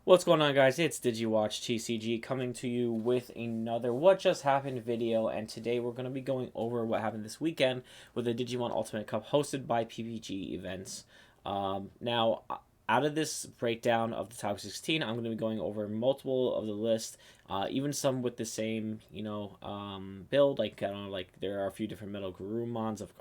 What's going on, guys? It's DigiWatch TCG coming to you with another What Just Happened video, and today we're going to be going over what happened this weekend with the Digimon Ultimate Cup hosted by PPG Events. Now, out of this breakdown of the top 16, I'm going to be going over multiple of the list, even some with the same, build. Like there are a few different Metal Garurumons of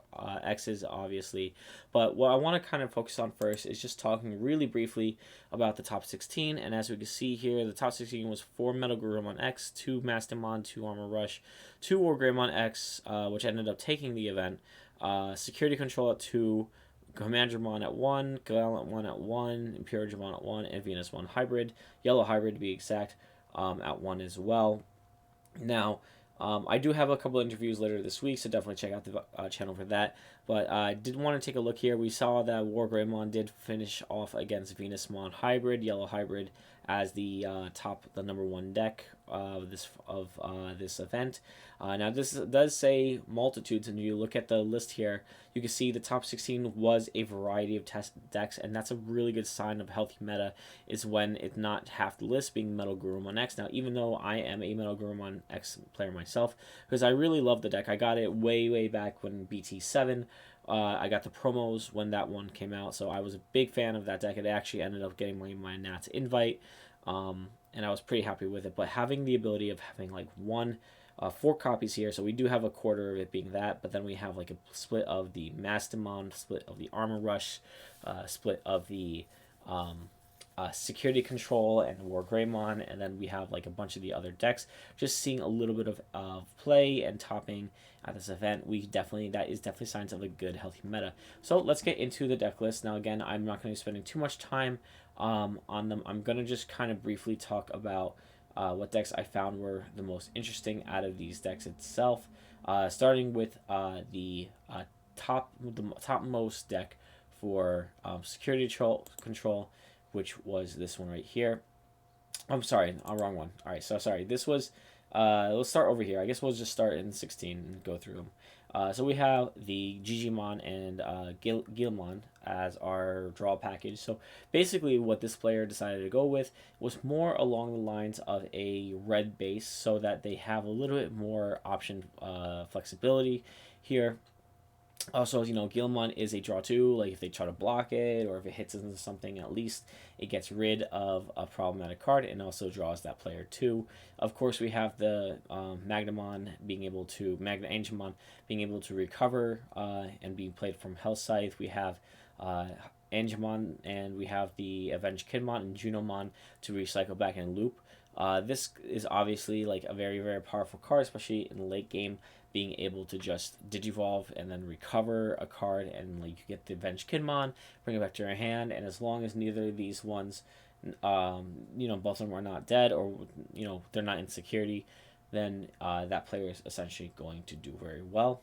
X's, obviously. But what I want to kind of focus on first is just talking really briefly about the top 16. And as we can see here, the top 16 was 4 Metal Garurumon X, 2 Mastamon, 2 Armor Rush, 2 wargreymon X, which ended up taking the event, Security Control at 2, Commandramon at 1, Gallant1 at 1, Imperialmon at 1, and Venus1 Hybrid, Yellow Hybrid to be exact, at 1 as well. Now, I do have a couple of interviews later this week, so definitely check out the channel for that. But I did want to take a look here. We saw that wargreymon did finish off against Venusmon Hybrid, Yellow Hybrid, as the number 1 deck of this event. Now this does say multitudes, and you look at the list here, you can see the top 16 was a variety of test decks, and that's a really good sign of healthy meta, is when it's not half the list being Metal Garurumon X. Now, even though I am a Metal Garurumon X player myself, because I really love the deck, I got it way back when BT7. I got the promos when that one came out, so I was a big fan of that deck. It actually ended up getting my Nats invite, and I was pretty happy with it. But having the ability of having like 4 copies here, so we do have a quarter of it being that, but then we have like a split of the Mastamon, split of the Armor Rush, split of the Security Control and wargreymon, and then we have like a bunch of the other decks. Just seeing a little bit of play and topping at this event, that is definitely signs of a good healthy meta. So let's get into the deck list. Now again, I'm not going to be spending too much time on them. I'm going to just kind of briefly talk about what decks I found were the most interesting out of these decks itself. Starting with the topmost deck for Security Control, which was this one right here. I'm sorry, wrong one. All right, so sorry. This was, let's start over here. I guess we'll just start in 16 and go through them. So we have the Digimon and Gilmon as our draw package. So basically what this player decided to go with was more along the lines of a red base, so that they have a little bit more option flexibility here. Also, Gilmon is a draw 2. Like, if they try to block it, or if it hits into something, at least it gets rid of a problematic card and also draws that player 2. Of course, we have the Magnemon Magna Angemon being able to recover and being played from Hell Scythe. We have Angemon, and we have the Avenged Kidmon and Junomon to recycle back and loop. This is obviously like a very powerful card, especially in the late game, being able to just digivolve and then recover a card, and like you get the Avenged Kidmon, bring it back to your hand, and as long as neither of these ones, both of them are not dead, or they're not in security, then that player is essentially going to do very well.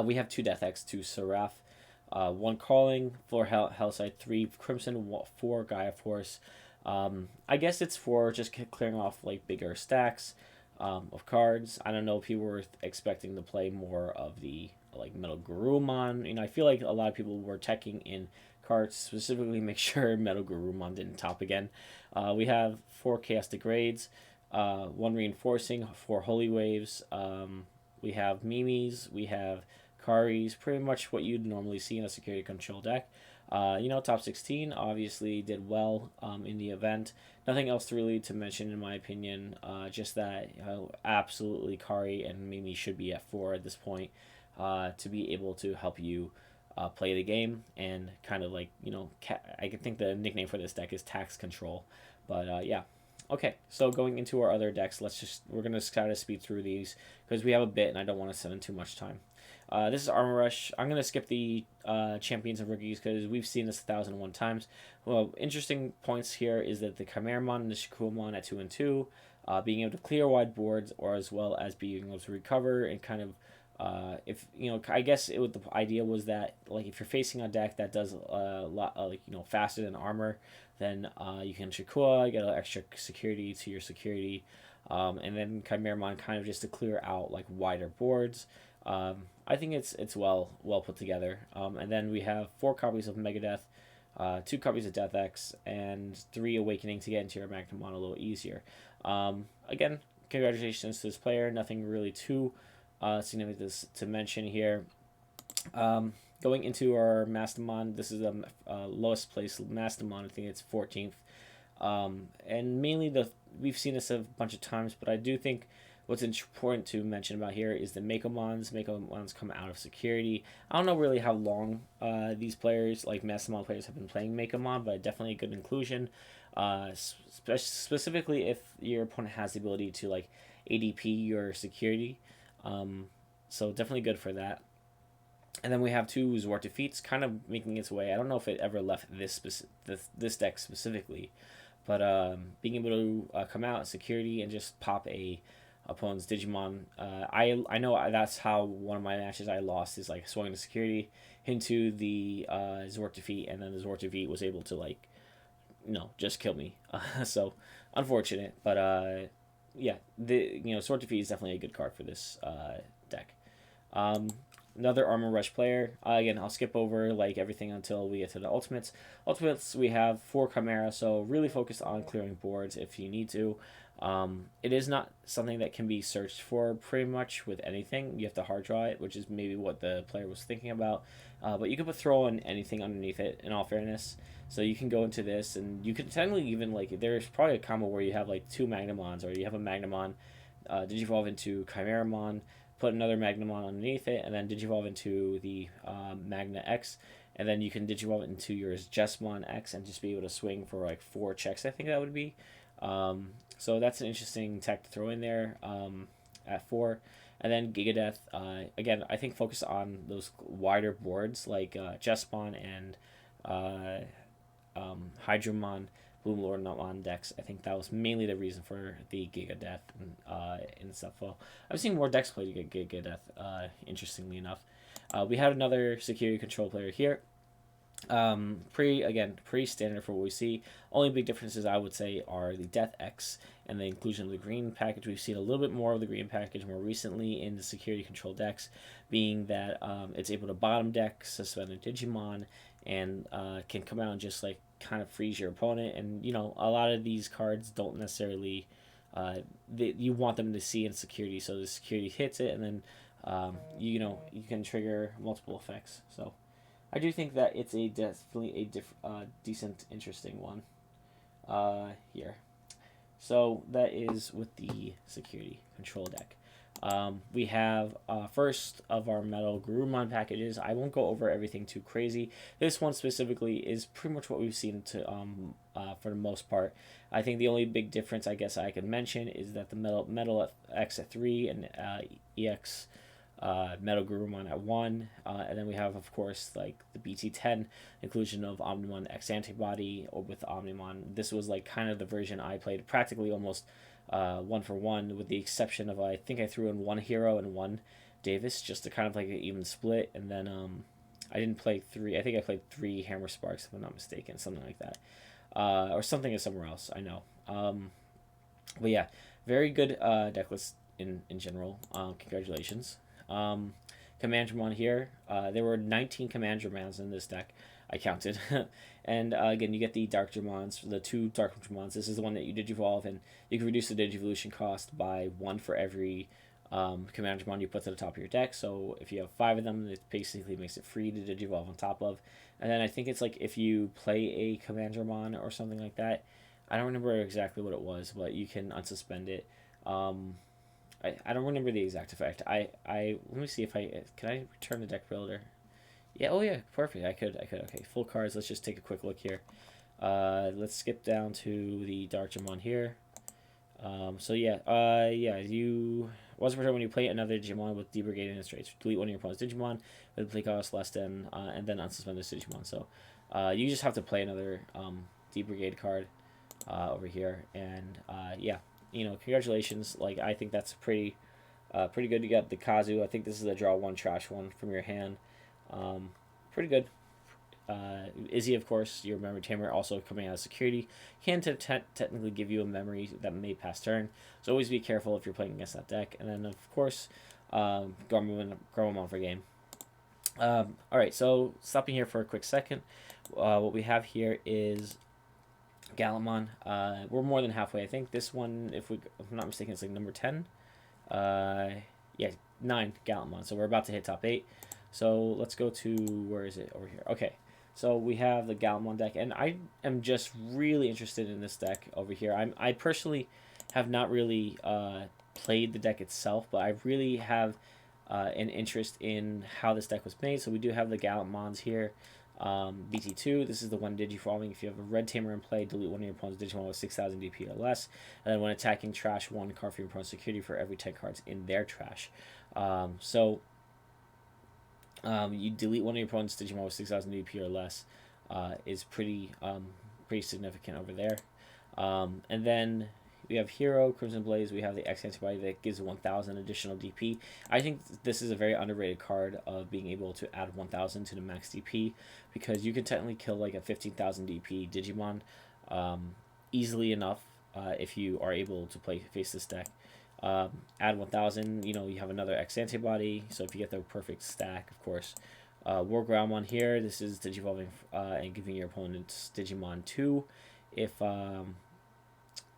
We have 2 Death X, 2 Seraph, 1 Calling, 4 Hellside, 3 Crimson, 4 Gaia Force. I guess it's for just clearing off like bigger stacks of cards. I don't know if people were expecting to play more of the like Metal Garurumon. I feel like a lot of people were checking in cards specifically make sure Metal Garurumon didn't top again. We have 4 Chaos Degrades, 1 Reinforcing, 4 Holy Waves. We have Mimis, we have Karis, pretty much what you'd normally see in a Security Control deck. Top 16 obviously did well in the event. Nothing else really to mention in my opinion. Just that absolutely Kari and Mimi should be at 4 at this point to be able to help you play the game, and kind of like I can think the nickname for this deck is Tax Control. But yeah. Okay, so going into our other decks, we're gonna try to speed through these because we have a bit and I don't want to spend too much time. This is Armor Rush. I'm going to skip the champions and rookies because we've seen this 1,001 times. Well, interesting points here is that the Chimeramon and the Shakuamon at 2 and 2, being able to clear wide boards, or as well as being able to recover and kind of, I guess the idea was that like if you're facing a deck that does a lot faster than armor, then you can Shakua, get an extra security to your security, and then Chimeramon kind of just to clear out like wider boards. I think it's well put together. And then we have 4 copies of Megadeth, 2 copies of Death X, and 3 Awakening to get into your Magnamon a little easier. Again, congratulations to this player. Nothing really too significant to mention here. Going into our Mastamon, this is the lowest place Mastamon. I think it's 14th. And mainly we've seen this a bunch of times, but I do think what's important to mention about here is the Makomons. Makomons come out of security. I don't know really how long these players, like Mastamon players, have been playing Makomon, but definitely a good inclusion. Specifically if your opponent has the ability to like ADP your security. So definitely good for that. And then we have 2 Zwart defeats, kind of making its way. I don't know if it ever left this deck specifically, but being able to come out security and just pop a opponent's Digimon. I know that's how one of my matches I lost is like swung into security into the Zwart defeat, and then the Zwart defeat was able to like just kill me. So unfortunate, but yeah, Zwart defeat is definitely a good card for this deck. Another Armor Rush player. Again, I'll skip over like everything until we get to the Ultimates. Ultimates, we have 4 Chimera, so really focused on clearing boards if you need to. It is not something that can be searched for pretty much with anything. You have to hard draw it, which is maybe what the player was thinking about. But you could throw in anything underneath it, in all fairness. So you can go into this, and you could technically even, like, there's probably a combo where you have, like, 2 Magnamons, or you have a Magnamon, Digivolve into Chimeramon, put another Magnamon underneath it, and then Digivolve into the Magna X, and then you can Digivolve into your Jesmon X and just be able to swing for like 4 checks, I think that would be. So that's an interesting tech to throw in there at 4. And then Gigadeath, again, I think focus on those wider boards like Jesmon and Hydramon, Bloom Lord on decks. I think that was mainly the reason for the Gigadeath and stuff. Well, I've seen more decks play to get Gigadeath, interestingly enough. We had another security control player here. Pretty standard for what we see. Only big differences I would say are the Death X and the inclusion of the green package. We've seen a little bit more of the green package more recently in the security control decks, being that it's able to bottom deck, suspend a Digimon, and can come out and just like kind of freeze your opponent. And a lot of these cards don't necessarily you want them to see in security, so the security hits it, and then you can trigger multiple effects. So I do think that it's definitely a decent, interesting one here. So that is with the security control deck. We have first of our Metal Garurumon packages. I won't go over everything too crazy. This one specifically is pretty much what we've seen for the most part. I think the only big difference I guess I could mention is that the Metal X at 3 and EX Metal Garurumon at 1, and then we have of course like the BT10 inclusion of Omnimon X Antibody or with Omnimon. This was like kind of the version I played practically almost 1 for 1, with the exception of I think I threw in 1 Hero and 1 Davis just to kind of like an even split, and then I didn't play 3. I think I played 3 Hammer Sparks if I'm not mistaken, something like that, or something is somewhere else. I know, but yeah, very good deck list in general. Congratulations. Commandramon here. There were 19 Commandramons in this deck. I counted. And again, you get the Dark Dramons, the 2 Dark Dramons. This is the one that you Digivolve, and you can reduce the Digivolution cost by 1 for every Commandramon you put to the top of your deck. So if you have 5 of them, it basically makes it free to Digivolve on top of. And then I think it's like if you play a Commandramon or something like that. I don't remember exactly what it was, but you can unsuspend it. I don't remember the exact effect. Let me see if can I return the deck builder? Yeah, oh yeah, perfect. I could. Okay, full cards. Let's just take a quick look here. Let's skip down to the Darkdramon here. So you once per turn when you play another Digimon with D-Brigade in its traits, delete one of your opponent's Digimon with a play cost less than, and then unsuspend this Digimon. So you just have to play another D-Brigade card over here, and yeah. Congratulations. Like, I think that's pretty good. You got the Kazu. I think this is a draw 1 trash 1 from your hand. Pretty good. Izzy, of course, your memory tamer, also coming out of security, can technically give you a memory that may pass turn. So always be careful if you're playing against that deck. And then, of course, Garurumon for game. Alright, so stopping here for a quick second. what we have here is Gallimon. We're more than halfway. I think this one, if I'm not mistaken, it's like number 10. Yeah, 9 Gallimon. So we're about to hit top 8. So let's go to, where is it? Over here. Okay. So we have the Gallimon deck, and I am just really interested in this deck over here. I personally have not really played the deck itself, but I really have an interest in how this deck was made. So we do have the Gallimons here. BT2, this is the one Digivolving. If you have a red tamer in play, delete one of your opponent's Digimon with 6,000 DP or less. And then when attacking, trash one card from your opponent's security for every 10 cards in their trash. You delete one of your opponent's Digimon with 6,000 DP or less is pretty significant over there. And then we have Hero, Crimson Blaze. We have the X antibody that gives 1,000 additional DP. I think this is a very underrated card of being able to add 1,000 to the max DP, because you can technically kill like a 15,000 DP Digimon easily enough if you are able to face this deck. Add 1,000, you have another X antibody, so if you get the perfect stack, of course. Wargreymon here, this is Digivolving and giving your opponent's Digimon 2 if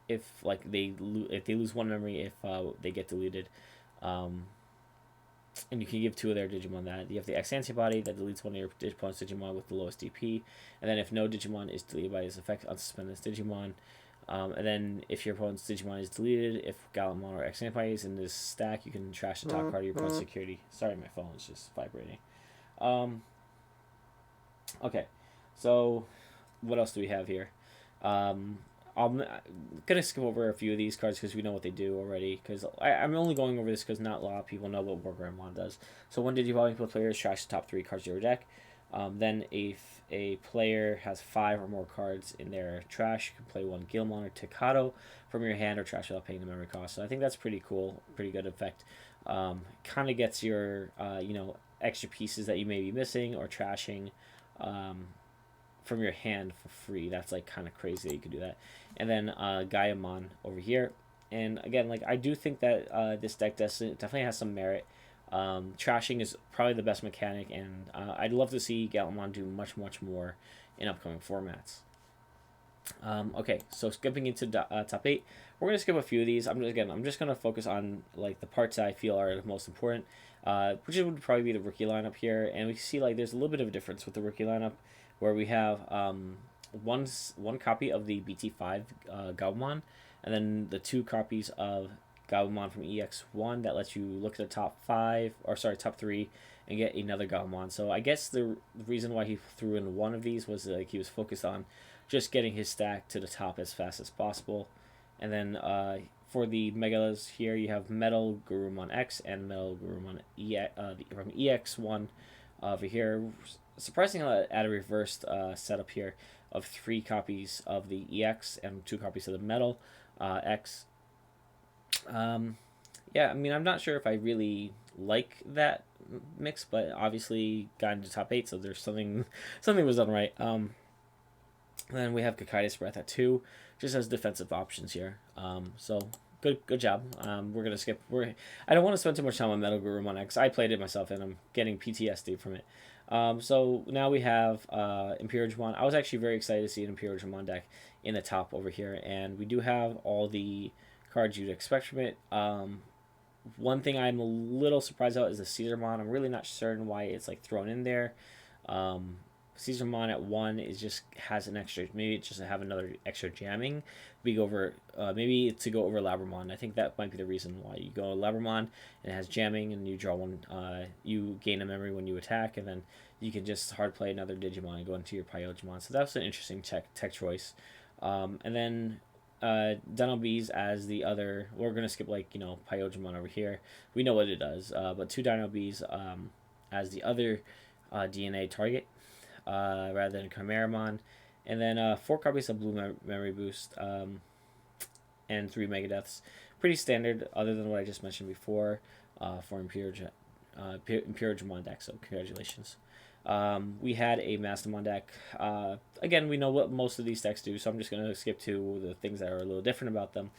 they lose one memory, if they get deleted, and you can give 2 of their Digimon that. You have the X antibody that deletes one of your opponent's Digimon with the lowest DP, and then if no Digimon is deleted by this effect, unsuspend this Digimon. And then if your opponent's Digimon is deleted, if Gallimon or X antibody is in this stack, you can trash the top card of your opponent's security. Sorry, my phone is just vibrating. Okay, so what else do we have here? I'm gonna skip over a few of these cards because we know what they do already. Because I'm only going over this because not a lot of people know what wargreymon does. So when Digivolving players trash the top 3 cards of your deck. Then if a player has 5 or more cards in their trash, you can play 1 Gilmon or Tikado from your hand or trash without paying the memory cost. So I think that's pretty cool, pretty good effect. Kind of gets your extra pieces that you may be missing or trashing from your hand for free. That's like kind of crazy that you could do that. And then Gaiamon over here. And again, like I do think that this deck definitely has some merit. Trashing is probably the best mechanic, and I'd love to see Gallimon do much more in upcoming formats. Okay, so skipping into top 8, we're gonna skip a few of these. I'm just gonna focus on like the parts that I feel are the most important, which would probably be the rookie lineup here. And we can see like there's a little bit of a difference with the rookie lineup, where we have one copy of the BT5 Gabumon, and then the 2 copies of Gabumon from EX1 that lets you look at the top 3 and get another Gabumon. So I guess the reason why he threw in one of these was like he was focused on just getting his stack to the top as fast as possible. And then for the Megalas here, you have Metal Garurumon X and Metal Garurumon from EX1 over here. Surprisingly, at a reversed setup here of 3 copies of the EX and 2 copies of the Metal X. Yeah, I mean, I'm not sure if I really like that mix, but obviously got into top 8, so there's something was done right. Then we have Kakaitis Breath at 2, just as defensive options here. So good job. We're gonna skip. I don't want to spend too much time on Metal Garurumon X. I played it myself, and I'm getting PTSD from it. So now we have Imperial Digimon. I was actually very excited to see an Imperial Digimon deck in the top over here, and we do have all the cards you'd expect from it. One thing I'm a little surprised about is the Caesarmon. I'm really not certain why it's like thrown in there. Caesarmon at 1 is just has an extra. Maybe it just have another extra jamming. Maybe to go over Labramon. I think that might be the reason why you go Labramon and it has jamming, and you draw one. You gain a memory when you attack, and then you can just hard play another Digimon and go into your Pyogimon. So that's an interesting tech choice. And then Dino Bees as the other. We're gonna skip Pyogimon over here. We know what it does, but 2 Dino Bees as the other DNA target rather than Chimeramon, and then 4 copies of Blue Memory Boost and 3 Megadeaths. Pretty standard, other than what I just mentioned before for Imperial Digimon deck. So congratulations. We had a Mastermon deck. Again, we know what most of these decks do, so I'm just going to skip to the things that are a little different about them.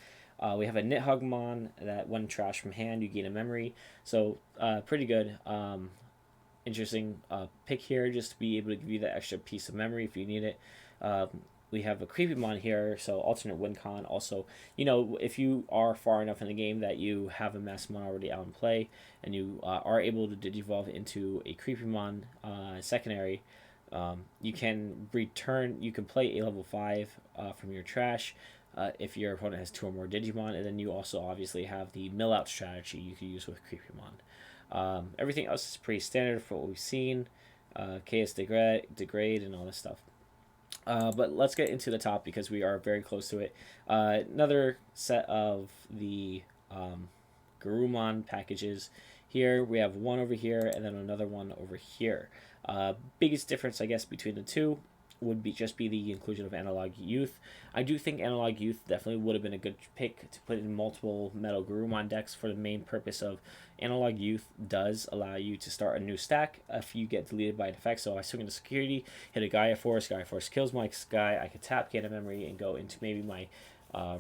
We have a Nidhoggmon that when trash from hand, you gain a memory. So pretty good. interesting pick here, just to be able to give you that extra piece of memory if you need it. Um, we have a Creepymon here, so alternate win con. Also, if you are far enough in the game that you have a Massmon already out in play, and you are able to Digivolve into a Creepymon secondary, you can return. You can play a level 5 from your trash. If your opponent has 2 or more Digimon, and then you also obviously have the mill out strategy you can use with Creepymon. Everything else is pretty standard for what we've seen. Chaos degrade, and all this stuff. But let's get into the top because we are very close to it. Another set of the Garurumon packages. Here we have one over here and then another one over here. Biggest difference, I guess, between the two would be the inclusion of Analog Youth. I do think Analog Youth definitely would have been a good pick to put in multiple Metal Garurumon decks for the main purpose of Analog Youth does allow you to start a new stack if you get deleted by an effect. So I swing into security, hit a Gaia Force kills my guy, I could tap, gain a memory, and go into maybe my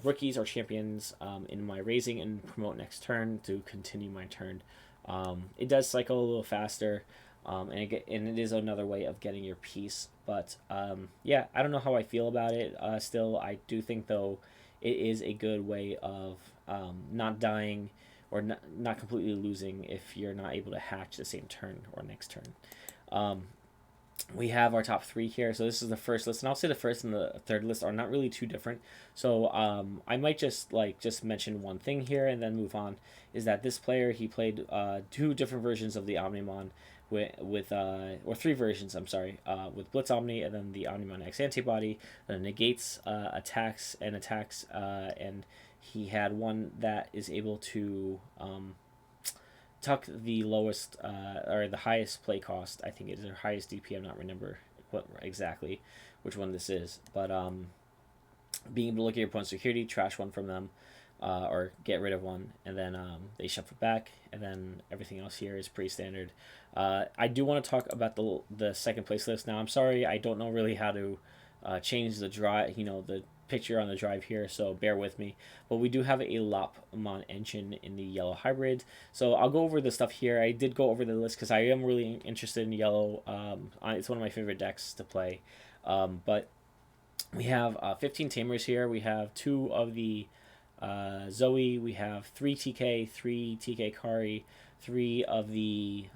rookies or champions in my raising and promote next turn to continue my turn. It does cycle a little faster. And it is another way of getting your piece. But yeah, I don't know how I feel about it. Still, I do think though it is a good way of not dying or not completely losing if you're not able to hatch the same turn or next turn. We have our top 3 here. So this is the first list, and I'll say the first and the third list are not really too different. So I might just mention one thing here and then move on. Is that this player, he played 2 different versions of the Omnimon or 3 versions, I'm sorry, with Blitz Omni and then the Omnimon X antibody that negates attacks, and he had one that is able to tuck the lowest or the highest play cost. I think it is their highest DP. I'm not remember what exactly which one this is, but being able to look at your opponent's security, trash one from them, or get rid of one, and then they shuffle back, and then everything else here is pretty standard. I do want to talk about the second place list now. I'm sorry, I don't know really how to change the drive, the picture on the drive here, so bear with me. But we do have a Lopmon engine in the yellow hybrid, so I'll go over the stuff here. I did go over the list because I am really interested in yellow. It's one of my favorite decks to play. But we have 15 Tamers here. We have 2 of the Zoe. We have 3 TK, 3 TK Kari, 3 of the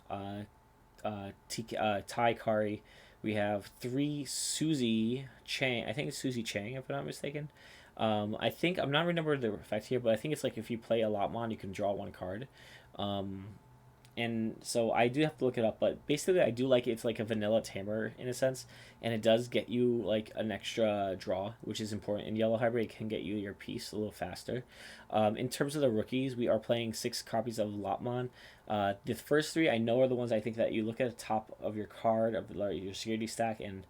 Tai Kari. We have 3 Susie Chang. I think it's Susie Chang, if I'm not mistaken. I'm not remembering the effect here, but I think it's like if you play a Lopmon, you can draw 1 card. And so I do have to look it up, but basically I do like it. It's like a vanilla Tamer in a sense, and it does get you like an extra draw, which is important. In yellow hybrid, it can get you your piece a little faster. In terms of the rookies, we are playing 6 copies of Lopmon. The first 3 I know are the ones I think that you look at the top of your card of your security stack, and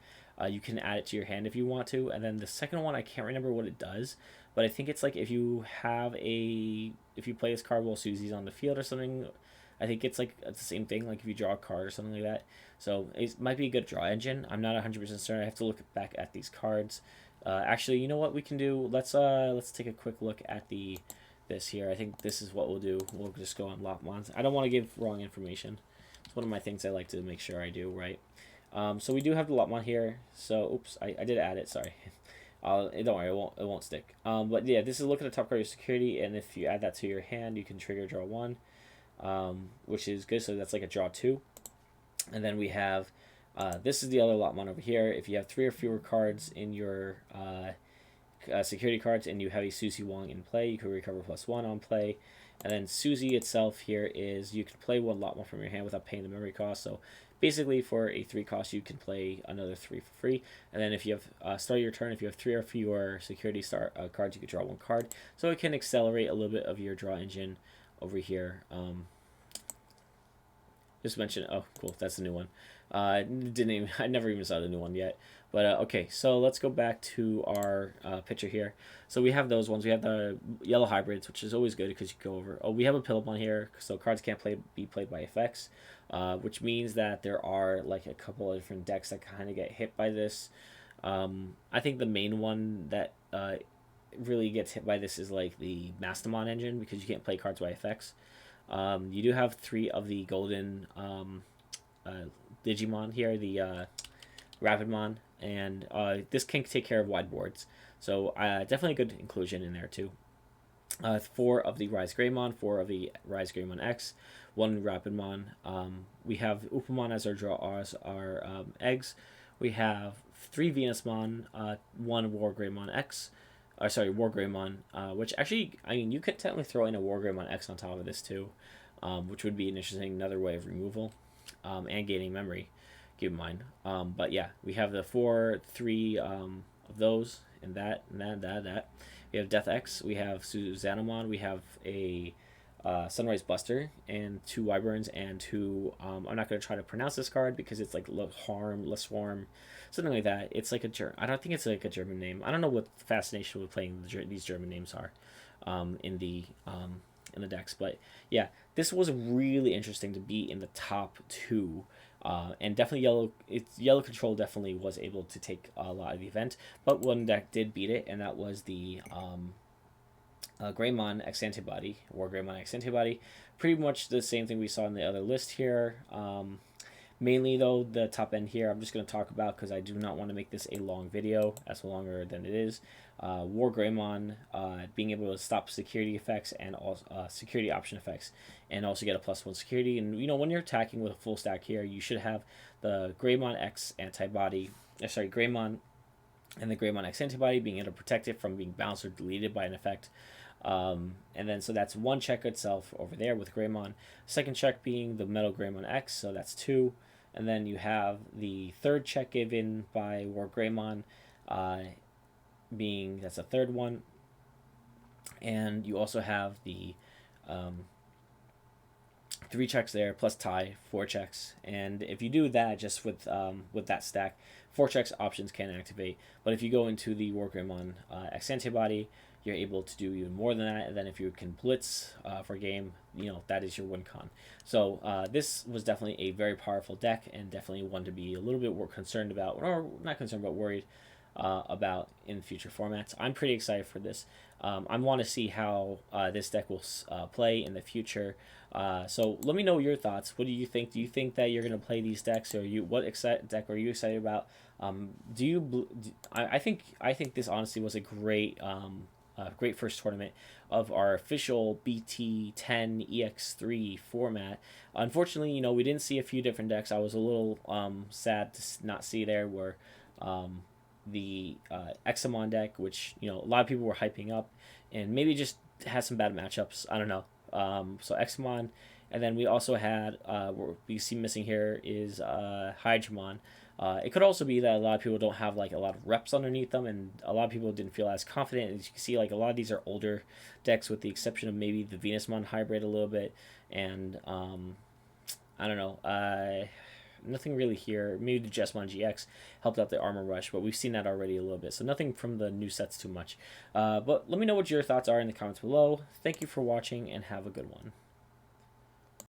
you can add it to your hand if you want to. And then the second one, I can't remember what it does, but I think it's like if you play this card while Susie's on the field or something. I think it's like it's the same thing, like if you draw a card or something like that. So it might be a good draw engine. I'm not 100% certain. I have to look back at these cards. Actually, you know what we can do? Let's take a quick look at this here. I think this is what we'll do. We'll just go on Lopmons. I don't want to give wrong information. It's one of my things I like to make sure I do right. So we do have the Lopmon here. So oops, I did add it. Sorry. Don't worry, it won't stick. But yeah, this is look at the top card of your security, and if you add that to your hand, you can trigger draw 1. Which is good. So that's like a draw 2. And then we have this is the other Lopmon over here. If you have 3 or fewer cards in your security cards and you have a Susie Wong in play, you can recover +1 on play. And then Susie itself here is you can play 1 Lopmon from your hand without paying the memory cost. So basically for a 3 cost you can play another 3 for free. And then if you have start your turn, if you have 3 or fewer security cards, you can draw 1 card. So it can accelerate a little bit of your draw engine over here. Just mention. Oh, cool. That's the new one. I never even saw the new one yet. But okay, so let's go back to our picture here. So we have those ones. We have the yellow hybrids, which is always good because you go over. Oh, we have a Pillamon here, so cards can't be played by effects, which means that there are like a couple of different decks that kind of get hit by this. I think the main one that really gets hit by this is like the Mastamon engine because you can't play cards by effects. You do have 3 of the golden Digimon here, the Rapidmon, and this can take care of wide boards. So definitely a good inclusion in there too. 4 of the Rise Greymon, 4 of the Rise Greymon X, 1 Rapidmon. We have Upamon as our eggs. We have 3 Venusmon, 1 Wargreymon X. Sorry, Wargreymon, which actually, I mean, you could technically throw in a Wargreymon X on top of this too, which would be an interesting another way of removal and gaining memory. Keep in mind. But yeah, we have the 3 of those, and that. We have Death X, we have Suzanomon, we have a Sunrise Buster, and 2 Wyverns, and 2. I'm not going to try to pronounce this card because it's like Swarm, something like that. It's like I don't think it's like a German name. I don't know what the fascination with playing these German names are in the decks, but yeah, this was really interesting to be in the top 2. And definitely yellow control definitely was able to take a lot of the event, but one deck did beat it, and that was the Greymon X Antibody, Wargreymon X Antibody. Pretty much the same thing we saw in the other list here. Mainly though, the top end here I'm just going to talk about because I do not want to make this a long video. That's longer than it is. Wargreymon being able to stop security effects and also security option effects, and also get a +1 security. And when you're attacking with a full stack here, you should have the Greymon X Antibody. Greymon and the Greymon X Antibody being able to protect it from being bounced or deleted by an effect. And then so that's 1 check itself over there with Greymon. Second check being the Metal Greymon X, so that's 2. And then you have the 3rd check given by Wargreymon, being that's a 3rd one. And you also have the 3 checks there plus tie, 4 checks. And if you do that just with that stack, 4 checks options can activate. But if you go into the Wargreymon X Antibody, you're able to do even more than that. And then if you can blitz for a game, that is your win con. So this was definitely a very powerful deck, and definitely one to be a little bit more concerned about, or not concerned but worried about in future formats. I'm pretty excited for this. I want to see how this deck will play in the future. So let me know your thoughts. What do you think? Do you think that you're going to play these decks, or what deck are you excited about? I think this honestly was a great first tournament of our official BT10 EX3 format. Unfortunately, we didn't see a few different decks. I was a little sad to not see there were the Examon deck, which a lot of people were hyping up, and maybe just had some bad matchups. I don't know. So Examon, and then we also had what we see missing here is Hydramon. It could also be that a lot of people don't have like a lot of reps underneath them, and a lot of people didn't feel as confident. As you can see, like a lot of these are older decks, with the exception of maybe the Venusmon hybrid a little bit, and I don't know. Nothing really here. Maybe the Jesmon GX helped out the armor rush, but we've seen that already a little bit. So nothing from the new sets too much. But let me know what your thoughts are in the comments below. Thank you for watching, and have a good one.